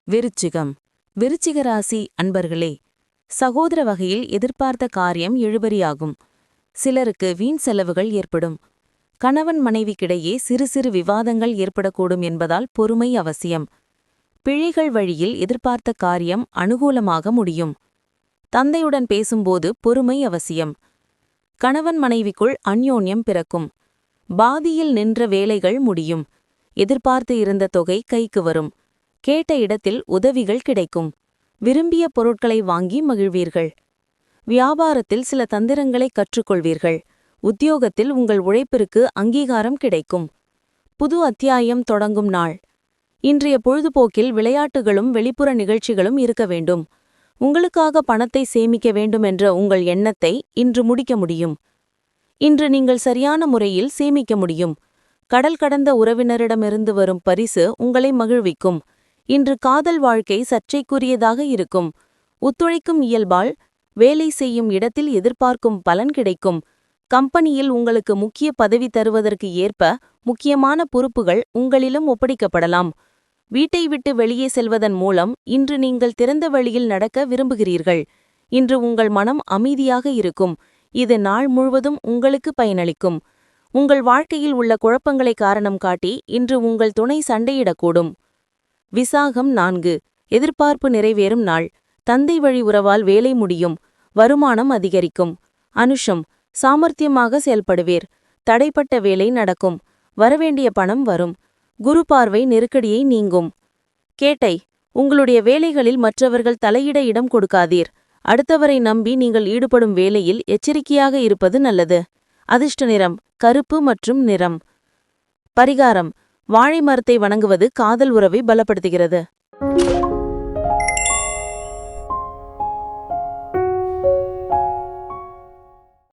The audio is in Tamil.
விருச்சிகம். விருச்சிக ராசி அன்பர்களே, சகோதர வகையில் எதிர்பார்த்த காரியம் இழுபறியாகும். சிலருக்கு வீண் செலவுகள் ஏற்படும். கணவன் மனைவிக்கிடையே சிறு சிறு விவாதங்கள் ஏற்படக்கூடும் என்பதால் பொறுமை அவசியம். பிழைகள் வழியில் எதிர்பார்த்த காரியம் அனுகூலமாக முடியும். தந்தையுடன் பேசும்போது பொறுமை அவசியம். கணவன் மனைவிக்குள் அந்யோன்யம் பிறக்கும். பாதியில் நின்ற வேலைகள் முடியும். எதிர்பார்த்து இருந்த தொகை கைக்கு வரும். கேட்ட இடத்தில் உதவிகள் கிடைக்கும். விரும்பிய பொருட்களை வாங்கி மகிழ்வீர்கள். வியாபாரத்தில் சில தந்திரங்களை கற்றுக்கொள்வீர்கள். உத்தியோகத்தில் உங்கள் உழைப்பிற்கு அங்கீகாரம் கிடைக்கும். புது அத்தியாயம் தொடங்கும் நாள். இன்றைய பொழுதுபோக்கில் விளையாட்டுகளும் வெளிப்புற நிகழ்ச்சிகளும் இருக்க வேண்டும். உங்களுக்காக பணத்தை சேமிக்க வேண்டும் என்ற உங்கள் எண்ணத்தை இன்று முடிக்க முடியும். இன்று நீங்கள் சரியான முறையில் சேமிக்க முடியும். கடல் கடந்த உறவினரிடமிருந்து வரும் பரிசு உங்களை மகிழ்விக்கும். இன்று காதல் வாழ்க்கை சர்ச்சைக்குரியதாக இருக்கும். ஒத்துழைக்கும் இயல்பால் வேலை செய்யும் இடத்தில் எதிர்பார்க்கும் பலன் கிடைக்கும். கம்பெனியில் உங்களுக்கு முக்கிய பதவி தருவதற்கு ஏற்ப முக்கியமான பொறுப்புகள் உங்களிடம் ஒப்படைக்கப்படலாம். வீட்டை விட்டு வெளியே செல்வதன் மூலம் இன்று நீங்கள் திறந்த வழியில் நடக்க விரும்புகிறீர்கள். இன்று உங்கள் மனம் அமைதியாக இருக்கும். இது நாள் முழுவதும் உங்களுக்கு பயனளிக்கும். உங்கள் வாழ்க்கையில் உள்ள குழப்பங்களை காரணம் காட்டி இன்று உங்கள் துணை சண்டையிடக்கூடும். விசாகம் 4. எதிர்பார்ப்பு நிறைவேறும் நாள். தந்தை வழி உறவால் வேலை முடியும். வருமானம் அதிகரிக்கும். அனுஷம். சாமர்த்தியமாக செயல்படுவீர். தடைப்பட்ட வேலை நடக்கும். வரவேண்டிய பணம் வரும். குரு பார்வை நெருக்கடியை நீங்கும். கேட்டை. உங்களுடைய வேலைகளில் மற்றவர்கள் தலையிட இடம் கொடுக்காதீர். அடுத்தவரை நம்பி நீங்கள் ஈடுபடும் வேலையில் எச்சரிக்கையாக இருப்பது நல்லது. அதிர்ஷ்ட நிறம் கருப்பு மற்றும் நிறம். பரிகாரம். வாழை மரத்தை வணங்குவது காதல் உறவை பலப்படுத்துகிறது.